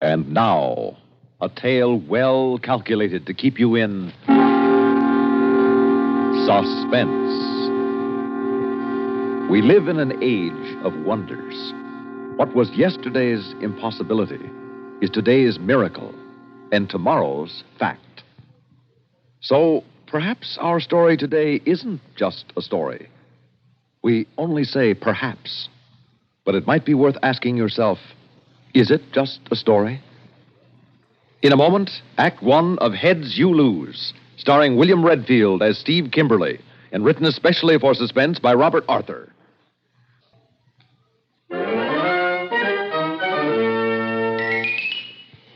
And now, a tale well calculated to keep you in suspense. We live in an age of wonders. What was yesterday's impossibility is today's miracle and tomorrow's fact. So, perhaps our story today isn't just a story. We only say perhaps. But it might be worth asking yourself, is it just a story? In a moment, Act One of Heads You Lose, starring William Redfield as Steve Kimberly, and written especially for Suspense by Robert Arthur.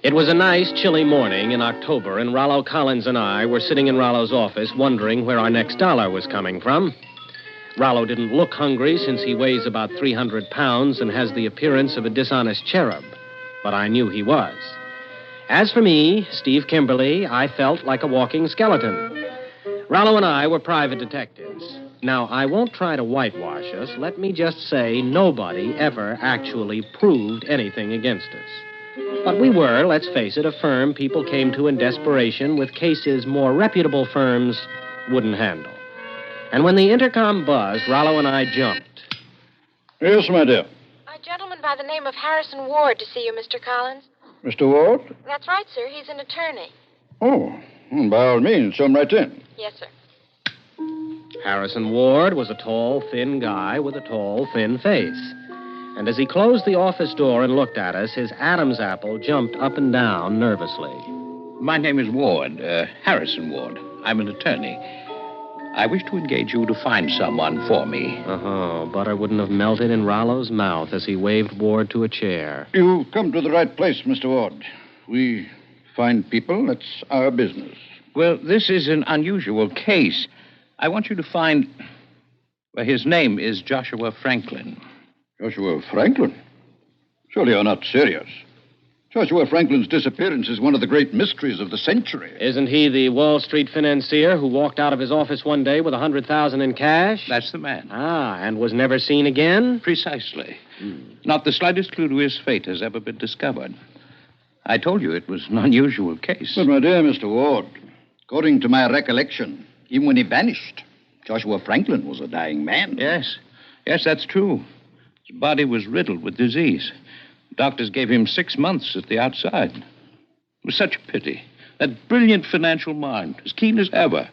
It was a nice, chilly morning in October, and Rollo Collins and I were sitting in Rollo's office wondering where our next dollar was coming from. Rollo didn't look hungry since he weighs about 300 pounds and has the appearance of a dishonest cherub, but I knew he was. As for me, Steve Kimberly, I felt like a walking skeleton. Rollo and I were private detectives. Now, I won't try to whitewash us. Let me just say nobody ever actually proved anything against us. But we were, let's face it, a firm people came to in desperation with cases more reputable firms wouldn't handle. And when the intercom buzzed, Rollo and I jumped. Yes, my dear. A gentleman by the name of Harrison Ward to see you, Mr. Collins. Mr. Ward? That's right, sir. He's an attorney. Oh, by all means, show him right in. Yes, sir. Harrison Ward was a tall, thin guy with a tall, thin face. And as he closed the office door and looked at us, his Adam's apple jumped up and down nervously. My name is Ward, Harrison Ward. I'm an attorney. I wish to engage you to find someone for me. Oh, butter wouldn't have melted in Rollo's mouth as he waved Ward to a chair. You've come to the right place, Mr. Ward. We find people. That's our business. Well, this is an unusual case. I want you to find... Well, his name is Joshua Franklin. Joshua Franklin? Surely you're not serious. Joshua Franklin's disappearance is one of the great mysteries of the century. Isn't he the Wall Street financier who walked out of his office one day with $100,000 in cash? That's the man. Ah, and was never seen again? Precisely. Not the slightest clue to his fate has ever been discovered. I told you it was an unusual case. But, my dear Mr. Ward, according to my recollection, even when he vanished, Joshua Franklin was a dying man. Yes, that's true. His body was riddled with disease. Doctors gave him 6 months at the outside. It was such a pity. That brilliant financial mind, as keen as ever.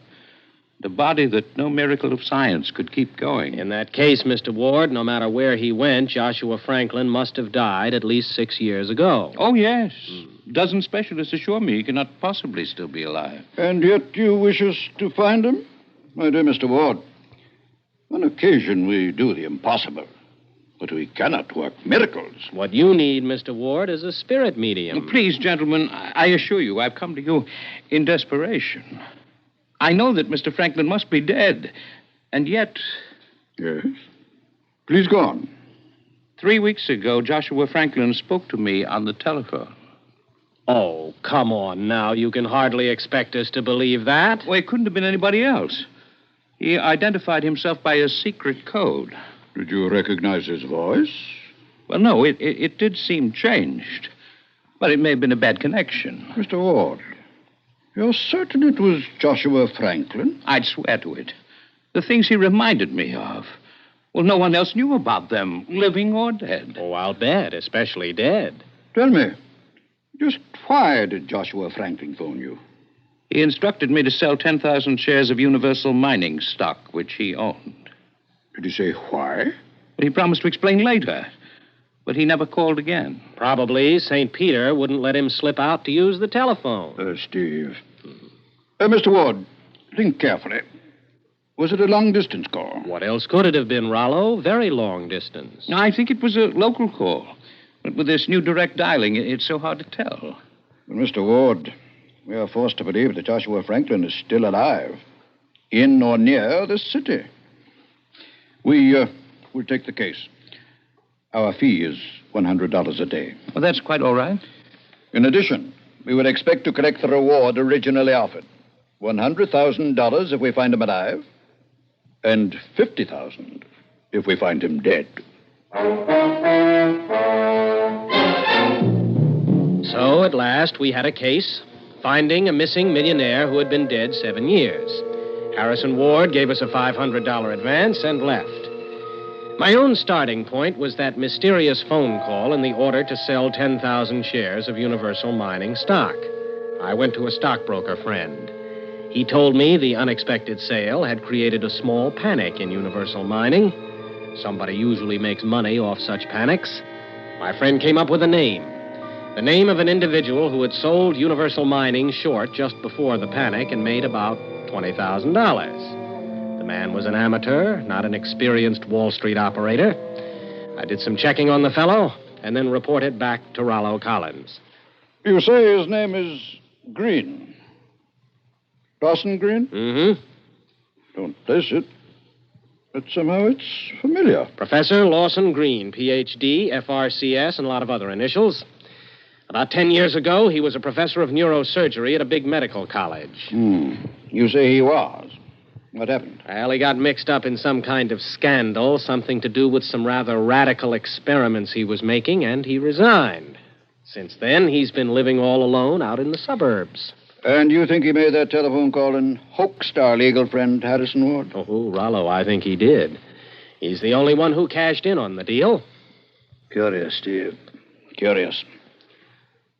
The body that no miracle of science could keep going. In that case, Mr. Ward, no matter where he went, Joshua Franklin must have died at least 6 years ago. Oh, yes. Dozen specialists assure me he cannot possibly still be alive. And yet you wish us to find him? My dear Mr. Ward, on occasion we do the impossible. But we cannot work miracles. What you need, Mr. Ward, is a spirit medium. Please, gentlemen, I assure you, I've come to you in desperation. I know that Mr. Franklin must be dead, and yet... Yes? Please go on. 3 weeks ago, Joshua Franklin spoke to me on the telephone. Oh, come on now. You can hardly expect us to believe that. Well, it couldn't have been anybody else. He identified himself by a secret code. Did you recognize his voice? Well, no, it did seem changed. But it may have been a bad connection. Mr. Ward, you're certain it was Joshua Franklin? I'd swear to it. The things he reminded me of. Well, no one else knew about them, living or dead. Oh, I'll bet, especially dead. Tell me, just why did Joshua Franklin phone you? He instructed me to sell 10,000 shares of Universal Mining stock, which he owned. Did he say why? Well, he promised to explain later, but he never called again. Probably St. Peter wouldn't let him slip out to use the telephone. Steve. Mr. Ward, think carefully. Was it a long-distance call? What else could it have been, Rollo? Very long distance. I think it was a local call. But with this new direct dialing, it's so hard to tell. Well, Mr. Ward, we are forced to believe that Joshua Franklin is still alive, in or near this city. We'll take the case. Our fee is $100 a day. Well, that's quite all right. In addition, we would expect to collect the reward originally offered. $100,000 if we find him alive, and $50,000 if we find him dead. So at last, we had a case, finding a missing millionaire who had been dead 7 years. Harrison Ward gave us a $500 advance and left. My own starting point was that mysterious phone call in the order to sell 10,000 shares of Universal Mining stock. I went to a stockbroker friend. He told me the unexpected sale had created a small panic in Universal Mining. Somebody usually makes money off such panics. My friend came up with a name. The name of an individual who had sold Universal Mining short just before the panic and made about $20,000. The man was an amateur, not an experienced Wall Street operator. I did some checking on the fellow and then reported back to Rollo Collins. You say his name is Green. Dawson Green? Mm-hmm. Don't place it. But somehow it's familiar. Professor Lawson Green, Ph.D., FRCS, and a lot of other initials. About 10 years ago, he was a professor of neurosurgery at a big medical college. You say he was. What happened? Well, he got mixed up in some kind of scandal, something to do with some rather radical experiments he was making, and he resigned. Since then, he's been living all alone out in the suburbs. And you think he made that telephone call and hoaxed our legal friend, Harrison Ward? Oh, Rollo, I think he did. He's the only one who cashed in on the deal. Curious, Steve. Curious.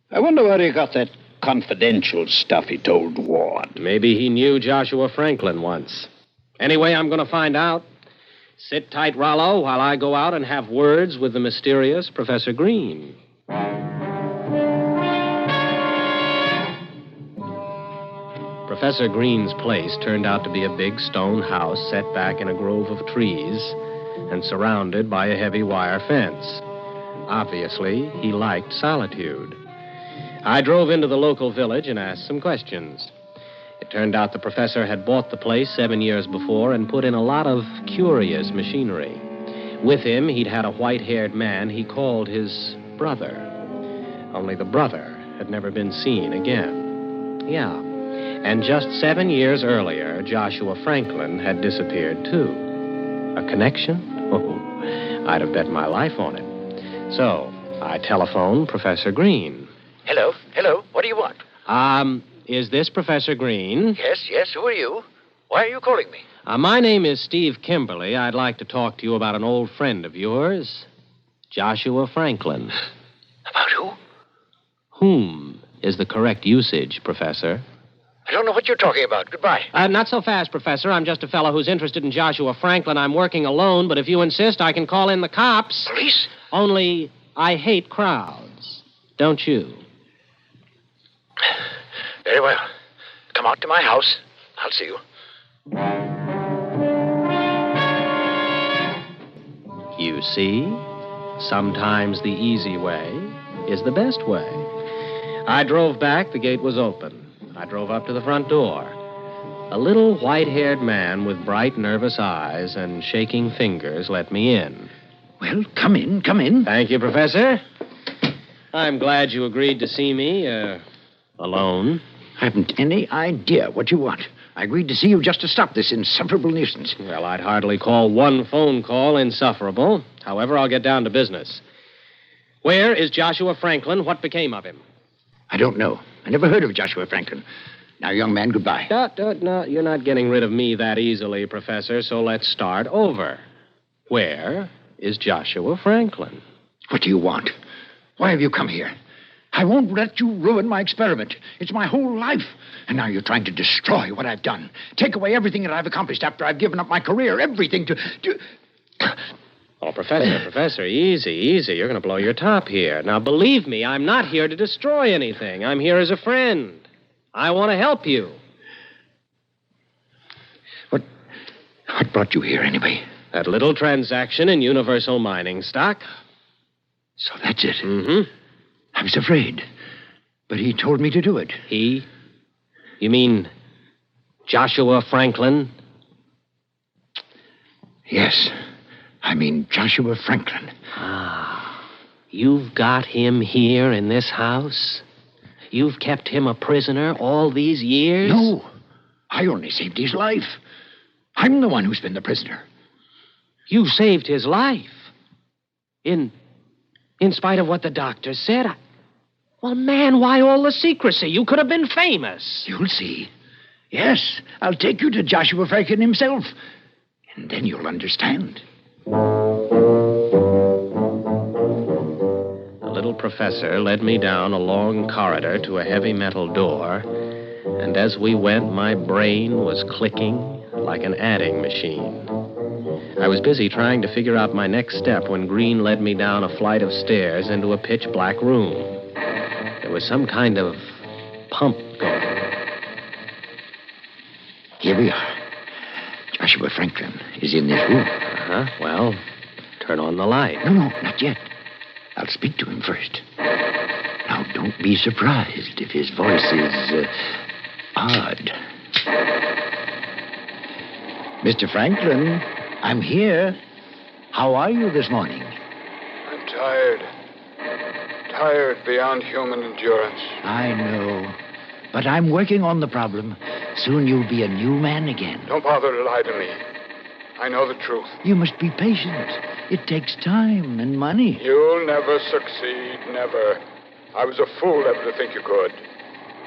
I wonder where he got that confidential stuff he told Ward. Maybe he knew Joshua Franklin once. Anyway, I'm going to find out. Sit tight, Rollo, while I go out and have words with the mysterious Professor Green. Professor Green's place turned out to be a big stone house set back in a grove of trees and surrounded by a heavy wire fence. Obviously, he liked solitude. I drove into the local village and asked some questions. It turned out the professor had bought the place 7 years before and put in a lot of curious machinery. With him, he'd had a white-haired man he called his brother. Only the brother had never been seen again. Yeah. And just 7 years earlier, Joshua Franklin had disappeared, too. A connection? Oh, I'd have bet my life on it. So, I telephoned Professor Green. Hello. What do you want? Is this Professor Green? Yes. Who are you? Why are you calling me? My name is Steve Kimberly. I'd like to talk to you about an old friend of yours, Joshua Franklin. About who? Whom is the correct usage, Professor? I don't know what you're talking about. Goodbye. Not so fast, Professor. I'm just a fellow who's interested in Joshua Franklin. I'm working alone, but if you insist, I can call in the cops. Police? Only I hate crowds. Don't you? Very well. Come out to my house. I'll see you. You see, sometimes the easy way is the best way. I drove back. The gate was open. I drove up to the front door. A little white-haired man with bright, nervous eyes and shaking fingers let me in. Well, come in. Thank you, Professor. I'm glad you agreed to see me, alone. I haven't any idea what you want. I agreed to see you just to stop this insufferable nuisance. Well, I'd hardly call one phone call insufferable. However, I'll get down to business. Where is Joshua Franklin? What became of him? I don't know. I never heard of Joshua Franklin. Now, young man, goodbye. No, you're not getting rid of me that easily, Professor, so let's start over. Where is Joshua Franklin? What do you want? Why have you come here? I won't let you ruin my experiment. It's my whole life. And now you're trying to destroy what I've done. Take away everything that I've accomplished after I've given up my career. Everything to... Oh, Professor, easy. You're going to blow your top here. Now, believe me, I'm not here to destroy anything. I'm here as a friend. I want to help you. What brought you here, anyway? That little transaction in Universal Mining stock. So that's it. Mm-hmm. I was afraid. But he told me to do it. He? You mean Joshua Franklin? Yes. I mean Joshua Franklin. Ah. You've got him here in this house? You've kept him a prisoner all these years? No. I only saved his life. I'm the one who's been the prisoner. You saved his life? In spite of what the doctor said? Well, man, why all the secrecy? You could have been famous. You'll see. Yes, I'll take you to Joshua Franklin himself. And then you'll understand. The little professor led me down a long corridor to a heavy metal door, and as we went, my brain was clicking like an adding machine. I was busy trying to figure out my next step when Green led me down a flight of stairs into a pitch-black room. There was some kind of pump going. Here we are. Joshua Franklin is in this room. Well, turn on the light. No, not yet. I'll speak to him first. Now, don't be surprised if his voice is odd. Mr. Franklin, I'm here. How are you this morning? I'm tired. Tired beyond human endurance. I know. But I'm working on the problem. Soon you'll be a new man again. Don't bother to lie to me. I know the truth. You must be patient. It takes time and money. You'll never succeed, never. I was a fool ever to think you could.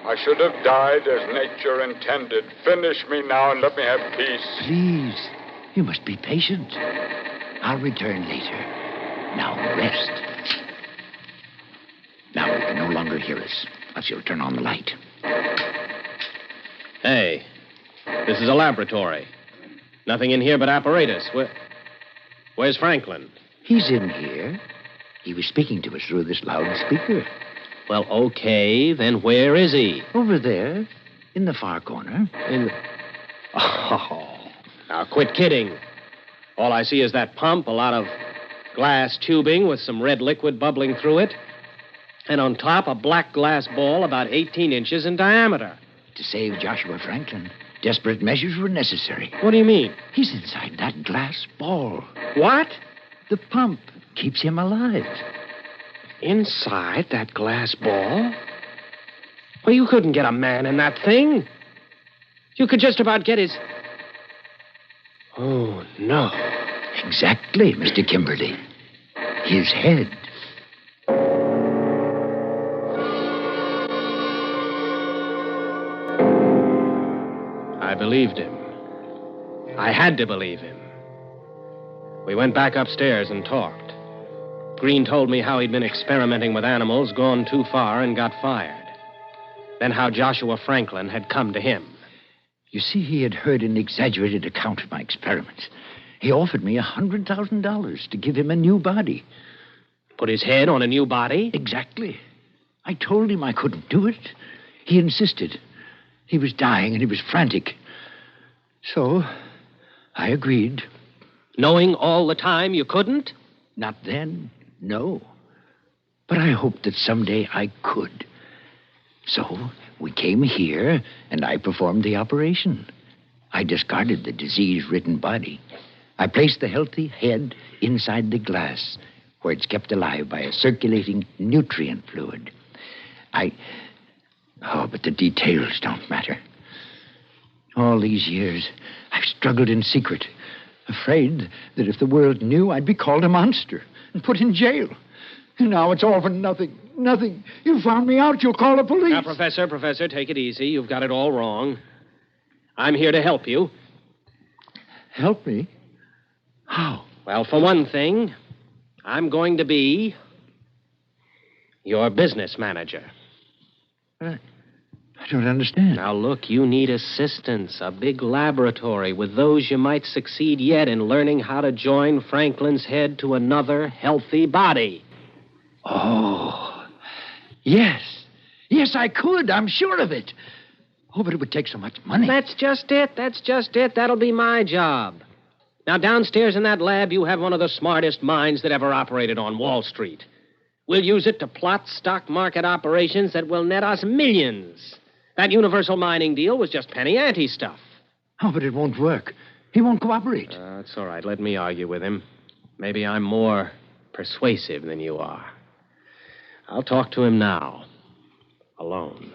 I should have died as nature intended. Finish me now and let me have peace. Please, you must be patient. I'll return later. Now rest. Now you can no longer hear us. I shall turn on the light. Hey, this is a laboratory. Nothing in here but apparatus. Where's Franklin? He's in here. He was speaking to us through this loudspeaker. Well, okay, then where is he? Over there, in the far corner. Oh, now quit kidding. All I see is that pump, a lot of glass tubing with some red liquid bubbling through it, and on top a black glass ball about 18 inches in diameter. To save Joshua Franklin, desperate measures were necessary. What do you mean? He's inside that glass ball. What? The pump keeps him alive. Inside that glass ball? Well, you couldn't get a man in that thing. You could just about get his... Oh, no. Exactly, Mr. Kimberly. His head. I believed him. I had to believe him. We went back upstairs and talked. Green told me how he'd been experimenting with animals, gone too far, and got fired. Then how Joshua Franklin had come to him. You see, he had heard an exaggerated account of my experiments. He offered me $100,000 to give him a new body. Put his head on a new body? Exactly. I told him I couldn't do it. He insisted. He was dying and he was frantic. So, I agreed. Knowing all the time you couldn't? Not then, no. But I hoped that someday I could. So, we came here, and I performed the operation. I discarded the disease-ridden body. I placed the healthy head inside the glass, where it's kept alive by a circulating nutrient fluid. Oh, but the details don't matter. All these years, I've struggled in secret, afraid that if the world knew, I'd be called a monster and put in jail. And now it's all for nothing. Nothing. You found me out. You'll call the police. Now, Professor, take it easy. You've got it all wrong. I'm here to help you. Help me? How? Well, for one thing, I'm going to be your business manager. I don't understand. Now, look, you need assistance, a big laboratory with those you might succeed yet in learning how to join Franklin's head to another healthy body. Oh, yes. Yes, I could. I'm sure of it. Oh, but it would take so much money. That's just it. That'll be my job. Now, downstairs in that lab, you have one of the smartest minds that ever operated on Wall Street. We'll use it to plot stock market operations that will net us millions. That universal mining deal was just penny ante stuff. Oh, but it won't work. He won't cooperate. It's all right. Let me argue with him. Maybe I'm more persuasive than you are. I'll talk to him now. Alone.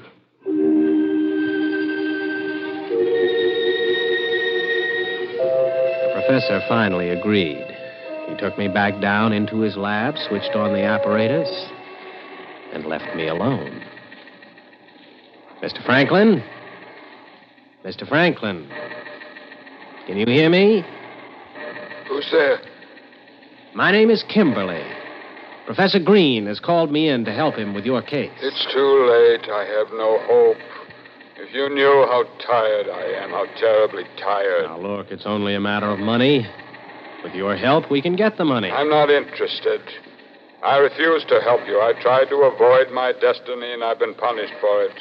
The professor finally agreed. He took me back down into his lab, switched on the apparatus, and left me alone. Mr. Franklin? Mr. Franklin? Can you hear me? Who's there? My name is Kimberly. Professor Green has called me in to help him with your case. It's too late. I have no hope. If you knew how tired I am, how terribly tired. Now, look, it's only a matter of money. With your help, we can get the money. I'm not interested. I refuse to help you. I tried to avoid my destiny, and I've been punished for it.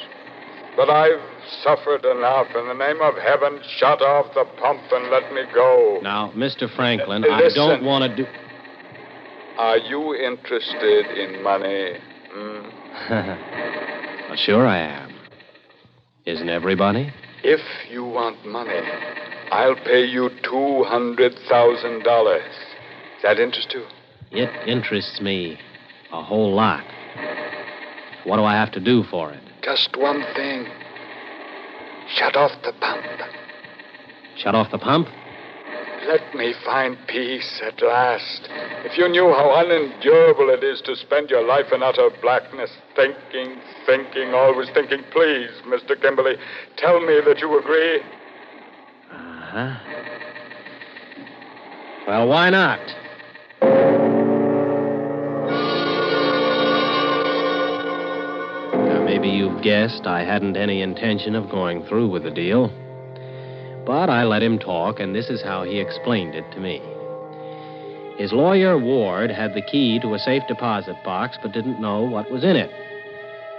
But I've suffered enough. In the name of heaven, shut off the pump and let me go. Now, Mr. Franklin, I Listen. don't want to do... Are you interested in money? Well, sure I am. Isn't everybody? If you want money, I'll pay you $200,000. Does that interest you? It interests me a whole lot. What do I have to do for it? Just one thing. Shut off the pump. Shut off the pump? Let me find peace at last. If you knew how unendurable it is to spend your life in utter blackness, thinking, always thinking, please, Mr. Kimberly, tell me that you agree. Uh-huh. Well, why not? Now, maybe you've guessed I hadn't any intention of going through with the deal. But I let him talk, and this is how he explained it to me. His lawyer, Ward, had the key to a safe deposit box, but didn't know what was in it.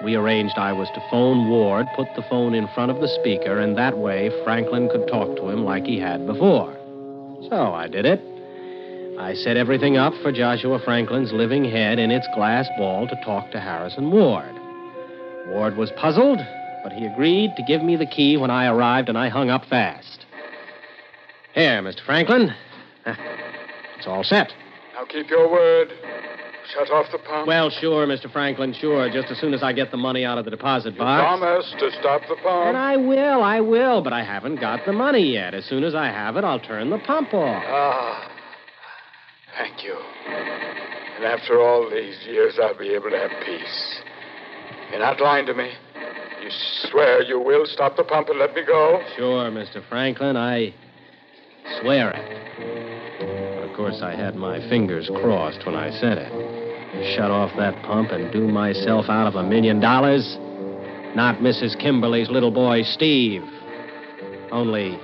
We arranged I was to phone Ward, put the phone in front of the speaker, and that way Franklin could talk to him like he had before. So I did it. I set everything up for Joshua Franklin's living head in its glass ball to talk to Harrison Ward. Ward was puzzled, but he agreed to give me the key when I arrived, and I hung up fast. Here, Mr. Franklin. It's all set. Now keep your word. Shut off the pump. Well, sure, Mr. Franklin, sure. Just as soon as I get the money out of the deposit You box. promise to stop the pump. And I will, but I haven't got the money yet. As soon as I have it, I'll turn the pump off. Ah, thank you. And after all these years, I'll be able to have peace. You're not lying to me. You swear you will stop the pump and let me go? Sure, Mr. Franklin, I swear it. But of course, I had my fingers crossed when I said it. Shut off that pump and do myself out of $1 million? Not Mrs. Kimberly's little boy, Steve. Only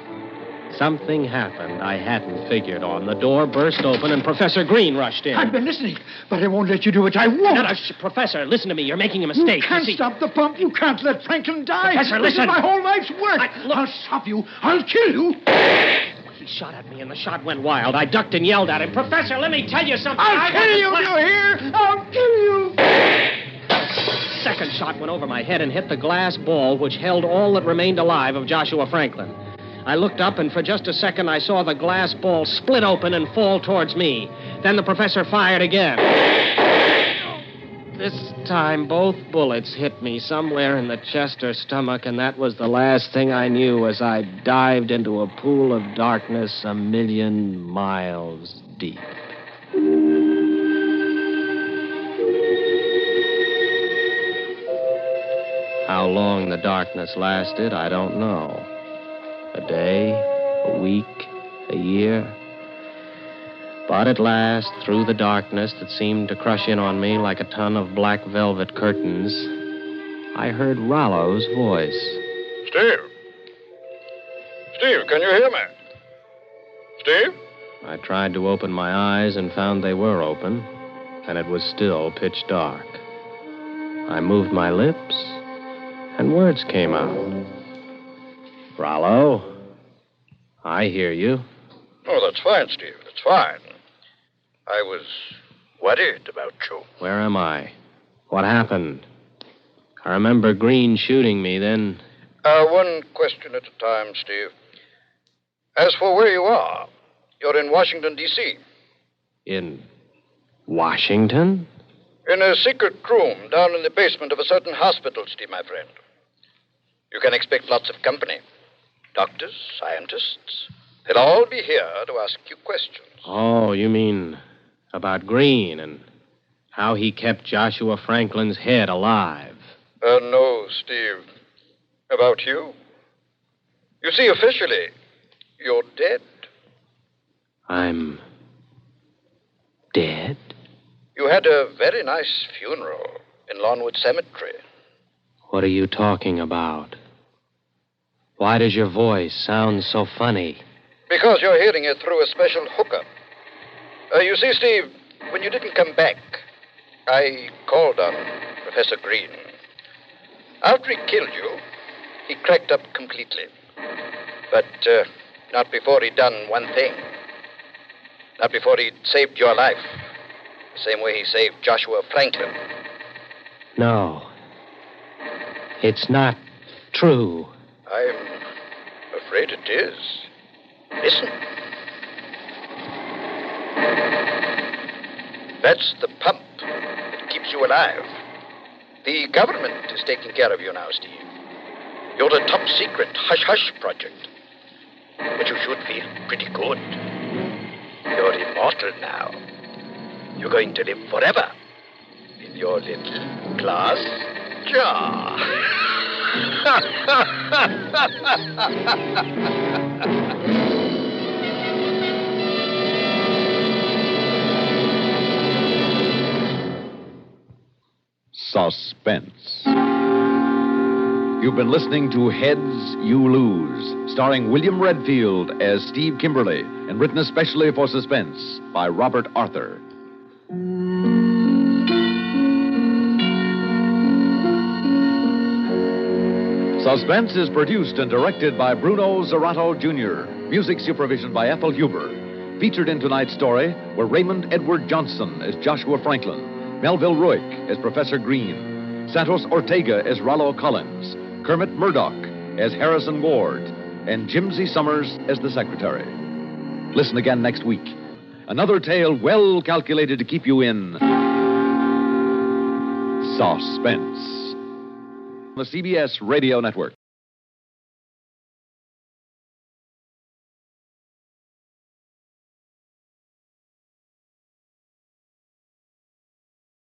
something happened I hadn't figured on. The door burst open and Professor Green rushed in. I've been listening, but I won't let you do it. I won't. No, Professor, listen to me. You're making a mistake. You can't stop the pump. You can't let Franklin die. Professor, This listen. is my whole life's work. I'll stop you. I'll kill you. He shot at me, and the shot went wild. I ducked and yelled at him. Professor, let me tell you something. I'll kill you, do you hear? I'll kill you. Second shot went over my head and hit the glass ball which held all that remained alive of Joshua Franklin. I looked up, and for just a second, I saw the glass ball split open and fall towards me. Then the professor fired again. This time, both bullets hit me somewhere in the chest or stomach, and that was the last thing I knew as I dived into a pool of darkness 1,000,000 miles deep. How long the darkness lasted, I don't know. A day, a week, a year. But at last, through the darkness that seemed to crush in on me like a ton of black velvet curtains, I heard Rollo's voice. Steve? Steve, can you hear me? Steve? I tried to open my eyes and found they were open, and it was still pitch dark. I moved my lips, and words came out. Rollo, I hear you. Oh, that's fine, Steve. That's fine. I was worried about you. Where am I? What happened? I remember Green shooting me, then... One question at a time, Steve. As for where you are, you're in Washington, D.C. In Washington? In a secret room down in the basement of a certain hospital, Steve, my friend. You can expect lots of company. Doctors, scientists. They'll all be here to ask you questions. Oh, you mean about Green and How he kept Joshua Franklin's head alive. No, Steve. About you? You see, officially, you're dead. I'm dead? You had a very nice funeral in Lawnwood Cemetery. What are you talking about? Why does your voice sound so funny? Because you're hearing it through a special hookup. You see, Steve, when you didn't come back, I called on Professor Green. After he killed you, he cracked up completely. But not before he'd done one thing. Not before he'd saved your life. The same way he saved Joshua Franklin. No. It's not true. I'm afraid it is. Listen. That's the pump that keeps you alive. The government is taking care of you now, Steve. You're a top secret hush-hush project. But you should feel pretty good. You're immortal now. You're going to live forever in your little glass jar. Suspense. You've been listening to Heads You Lose, starring William Redfield as Steve Kimberly, and written especially for Suspense by Robert Arthur. Suspense is produced and directed by Bruno Zerato, Jr., music supervision by Ethel Huber. Featured in tonight's story were Raymond Edward Johnson as Joshua Franklin, Melville Ruick as Professor Green, Santos Ortega as Rollo Collins, Kermit Murdoch as Harrison Ward, and Jimsy Summers as the secretary. Listen again next week. Another tale well calculated to keep you in suspense. The CBS Radio Network.